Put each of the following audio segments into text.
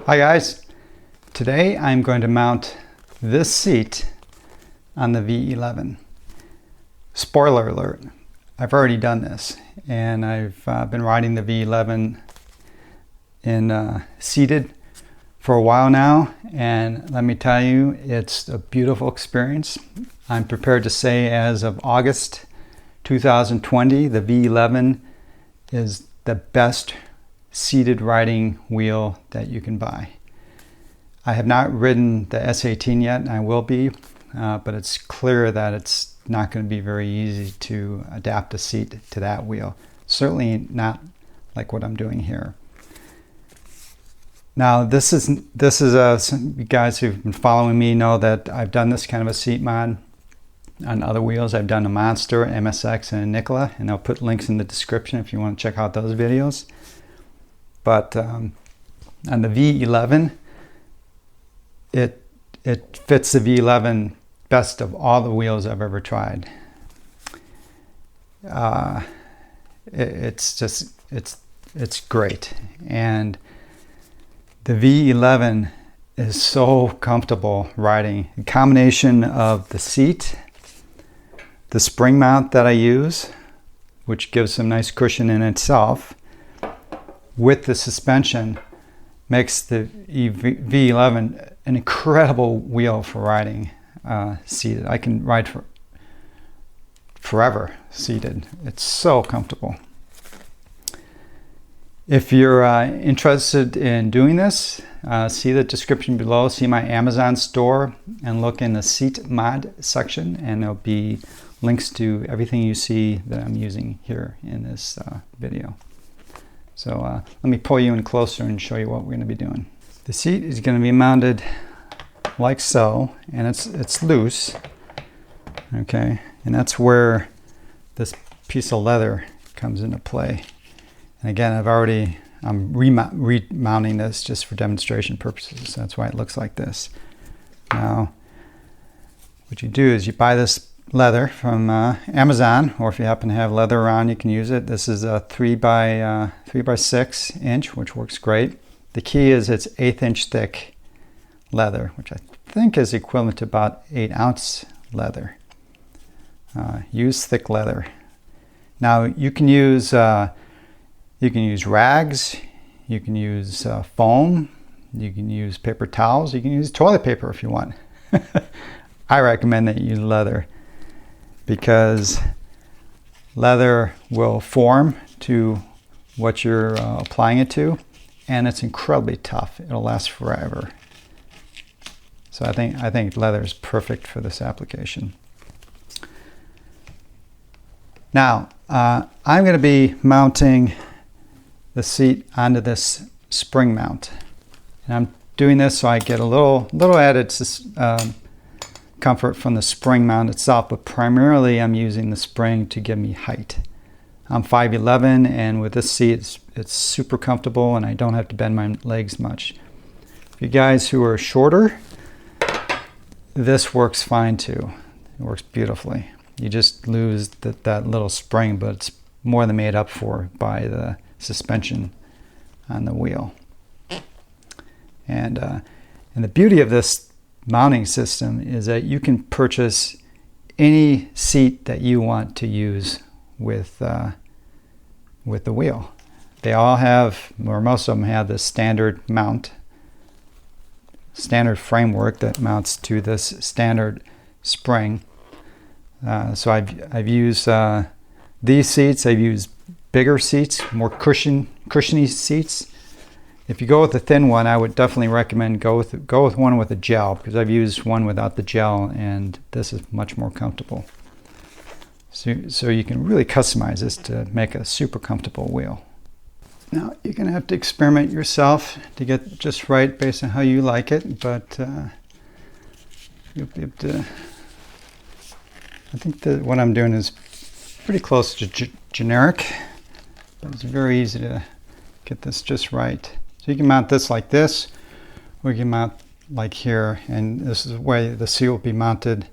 Hi guys, today I'm going to mount this seat on the V11. Spoiler alert, I've already done this and I've been riding the V11 in seated for a while now, and let me tell you, it's a beautiful experience. I'm prepared to say as of August 2020, the V11 is the best seated riding wheel that you can buy. I have not ridden the S18 yet, and I will be, but it's clear that it's not going to be very easy to adapt a seat to that wheel. Certainly not like what I'm doing here. Now this is some you guys who've been following me know that I've done this kind of a seat mod on other wheels. I've done a Monster, MSX, and a Nikola, and I'll put links in the description if you want to check out those videos. But on the V11, it fits the V11 best of all the wheels I've ever tried. It's great, and the V11 is so comfortable riding. A combination of the seat, the spring mount that I use, which gives some nice cushion in itself, with the suspension, makes the V11 an incredible wheel for riding seated. I can ride forever seated. It's so comfortable. If you're interested in doing this, see the description below, see my Amazon store, and look in the seat mod section, and there'll be links to everything you see that I'm using here in this video. So let me pull you in closer and show you what we're going to be doing. The seat is going to be mounted like so, and it's loose, okay, and that's where this piece of leather comes into play. And again, I'm remounting this just for demonstration purposes. So that's why it looks like this. Now, what you do is you buy this leather from Amazon, or if you happen to have leather around, you can use it. This is a 3 by 6 inch, which works great. The key is it's 1/8 inch thick leather, which I think is equivalent to about 8 ounce leather. Use thick leather. Now you can use rags, you can use foam, you can use paper towels, you can use toilet paper if you want. I recommend that you use leather, because leather will form to what you're applying it to, and it's incredibly tough. It'll last forever. So I think leather is perfect for this application. Now I'm going to be mounting the seat onto this spring mount, and I'm doing this so I get a little added comfort from the spring mount itself, but primarily I'm using the spring to give me height. I'm 5'11", and with this seat it's super comfortable, and I don't have to bend my legs much. For you guys who are shorter, this works fine too. It works beautifully. You just lose that little spring, but it's more than made up for by the suspension on the wheel. And the beauty of this mounting system is that you can purchase any seat that you want to use with the wheel. They all have, or most of them have, the standard framework that mounts to this standard spring. So I've used these seats. I've used bigger seats, more cushiony seats. If you go with a thin one, I would definitely recommend go with one with a gel, because I've used one without the gel, and this is much more comfortable. So you can really customize this to make a super comfortable wheel. Now you're going to have to experiment yourself to get just right based on how you like it, but you'll be able to. I think that what I'm doing is pretty close to generic, but it's very easy to get this just right. So you can mount this like this, or you can mount like here, and this is the way the seat will be mounted.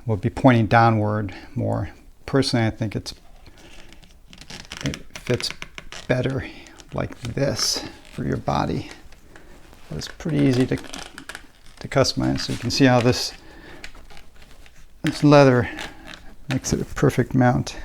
Will be pointing downward more. Personally, I think it fits better like this. for your body. But it's pretty easy to customize. So you can see how this leather makes it a perfect mount.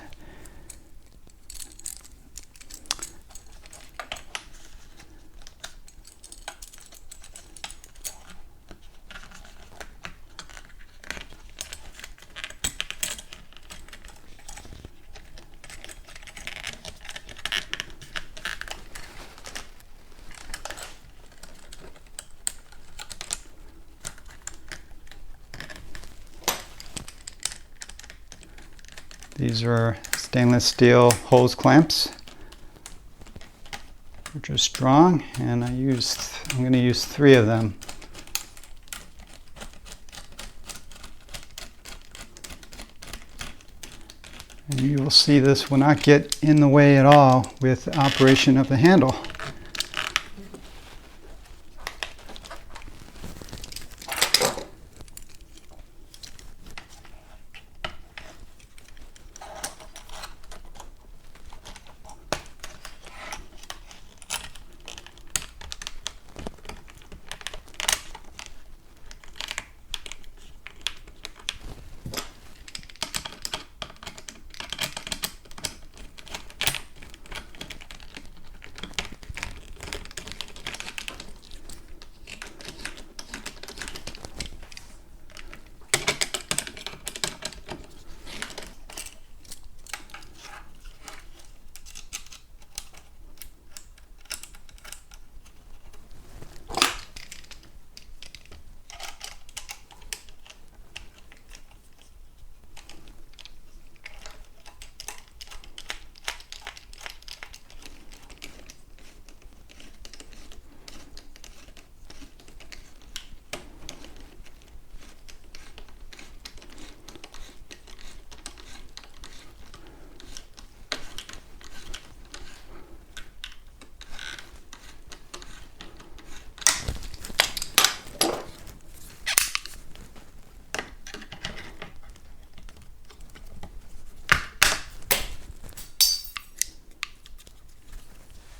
These are stainless steel hose clamps, which are strong, and I'm going to use 3 of them. And you will see this will not get in the way at all with operation of the handle.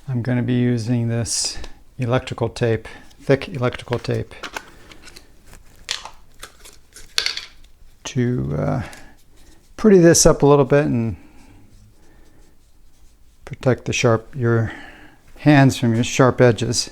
I'm going to be using this electrical tape, thick electrical tape, to pretty this up a little bit and protect your hands from your sharp edges.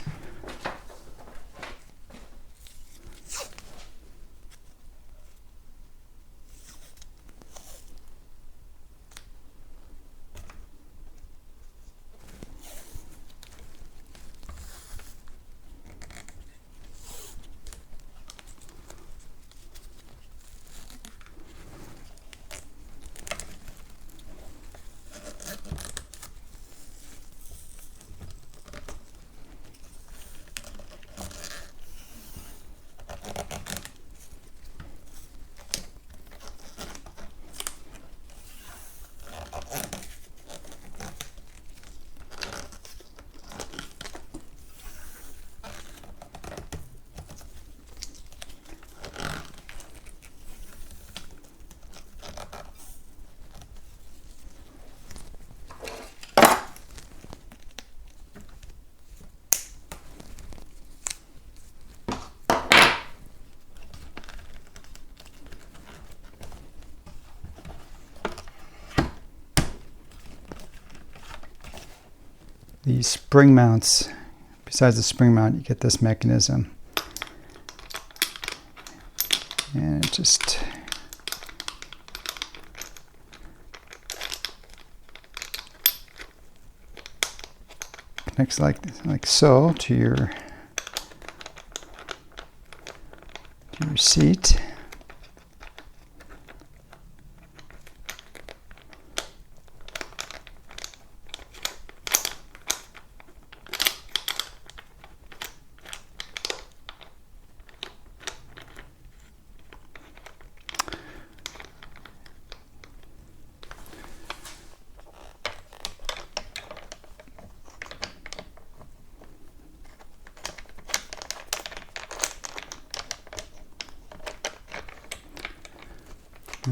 These spring mounts, besides the spring mount, you get this mechanism. And it just connects like so to your seat.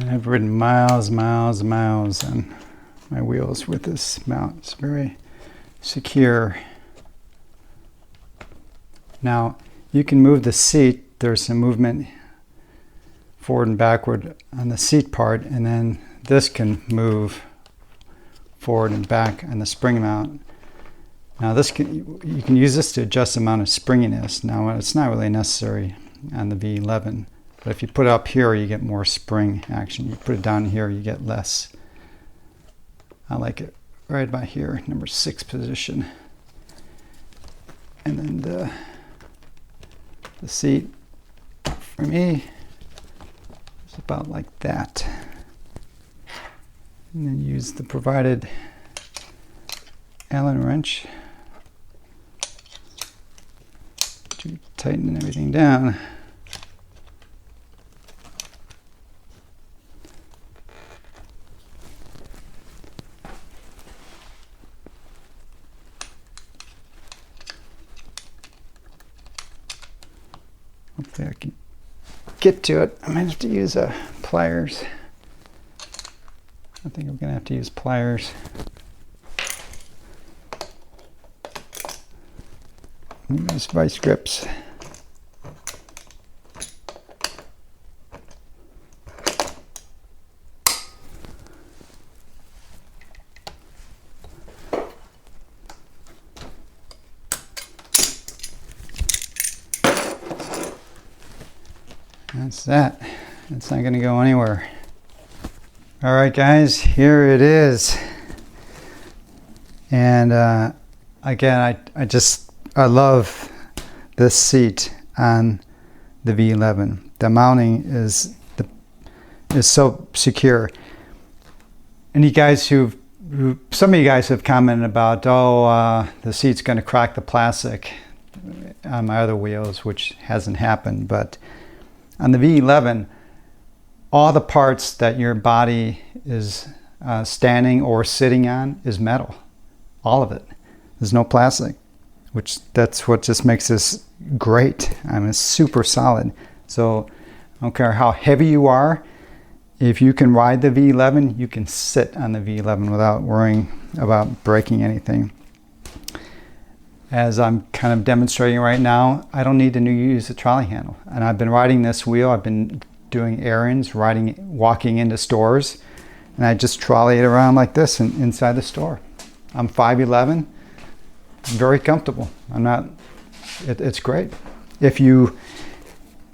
I've ridden miles on my wheels with this mount. It's very secure. Now you can move the seat. There's some movement forward and backward on the seat part, and then this can move forward and back on the spring mount. Now you can use this to adjust the amount of springiness. Now it's not really necessary on the V11, but if you put it up here, you get more spring action. You put it down here, you get less. I like it right about here, number 6 position. And then the seat for me is about like that. And then use the provided Allen wrench to tighten everything down. Hopefully I can get to it. I might have to use pliers. I think I'm gonna have to use pliers. Use vice grips. That's that. It's not going to go anywhere. All right, guys, here it is. And again, I love this seat on the V11. The mounting is so secure. And you guys some of you guys have commented about, the seat's going to crack the plastic on my other wheels, which hasn't happened, but on the V11, all the parts that your body is standing or sitting on is metal. All of it. There's no plastic, that's what just makes this great. I mean, it's super solid. So I don't care how heavy you are, if you can ride the V11, you can sit on the V11 without worrying about breaking anything. As I'm kind of demonstrating right now, I don't need to use a trolley handle. And I've been riding this wheel, I've been doing errands, walking into stores, and I just trolley it around like this inside the store. I'm 5'11", very comfortable. It's great. If you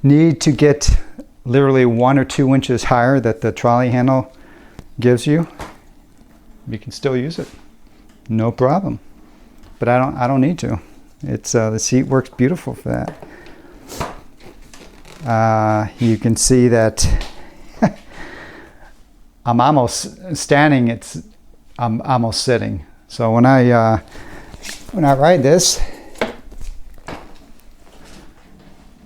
need to get literally 1 or 2 inches higher that the trolley handle gives you, you can still use it. No problem. But I don't need to. It's the seat works beautiful for that. You can see that I'm almost standing. I'm almost sitting. So when I ride this,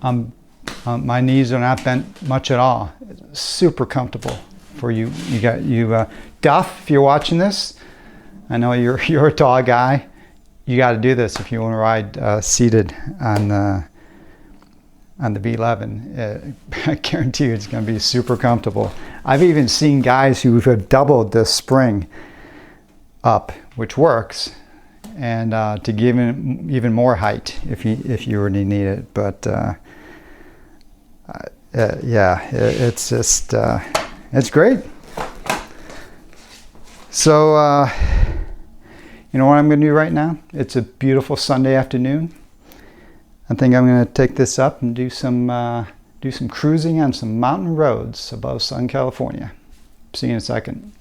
my knees are not bent much at all. It's super comfortable for you. Duff, if you're watching this, I know you're a tall guy. You got to do this if you want to ride seated on the V11. I guarantee you it's going to be super comfortable. I've even seen guys who have doubled the spring up, which works, and to give even more height if you really need it. But yeah, it's just it's great. So. You know what I'm going to do right now? It's a beautiful Sunday afternoon. I think I'm going to take this up and do some cruising on some mountain roads above Southern California. See you in a second.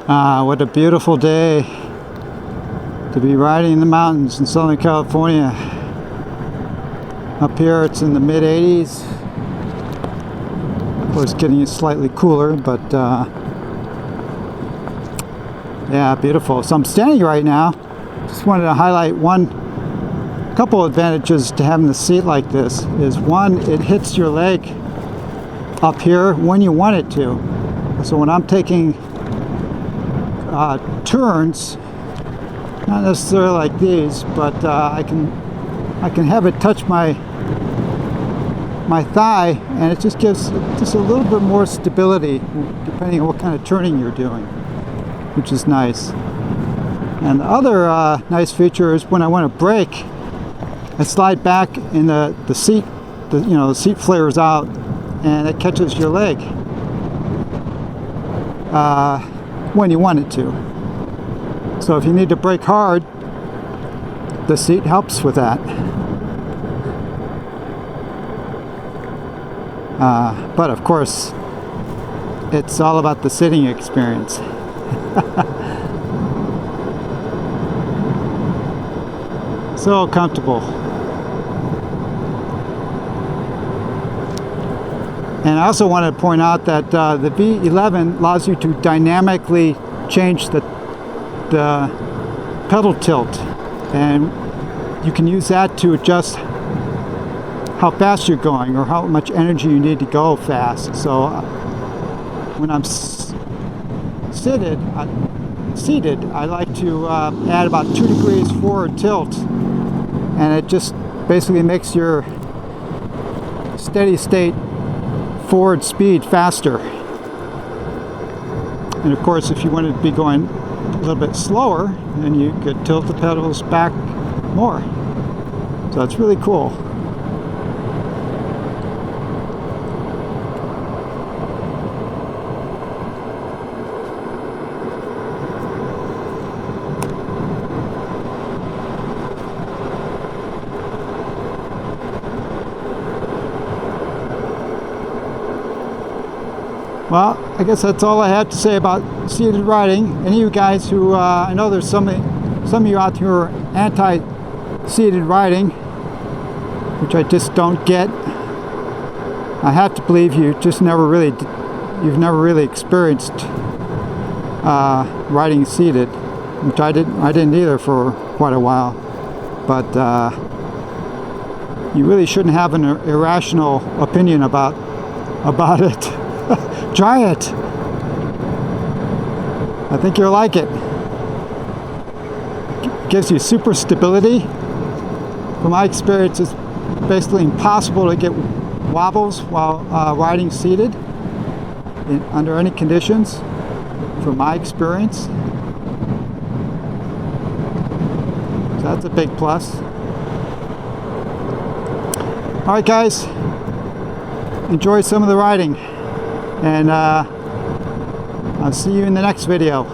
What a beautiful day to be riding in the mountains in Southern California. Up here it's in the mid-80s. Of course, getting slightly cooler, but yeah, beautiful. So I'm standing right now. Just wanted to highlight couple advantages to having the seat like this. Is one, it hits your leg up here when you want it to. So when I'm taking turns, not necessarily like these, but I can have it touch my thigh, and it just gives just a little bit more stability depending on what kind of turning you're doing, which is nice. And the other nice feature is when I want to brake, I slide back and the seat, the seat flares out and it catches your leg when you want it to. So if you need to brake hard, the seat helps with that. But of course, it's all about the sitting experience. So comfortable. And I also want to point out that the V11 allows you to dynamically change the pedal tilt, and you can use that to adjust how fast you're going or how much energy you need to go fast. So when I'm seated, I like to add about 2 degrees forward tilt, and it just basically makes your steady state forward speed faster. And of course, if you wanted to be going a little bit slower, then you could tilt the pedals back more. So it's really cool. Well, I guess that's all I have to say about seated riding. Any of you guys who, I know there's some of you out here who are anti-seated riding, which I just don't get. I have to believe you've never really experienced riding seated, which I didn't either for quite a while. But you really shouldn't have an irrational opinion about it. Try it. I think you'll like it. It gives you super stability. From my experience, it's basically impossible to get wobbles while riding seated under any conditions, from my experience. So that's a big plus. All right, guys. Enjoy some of the riding. And I'll see you in the next video.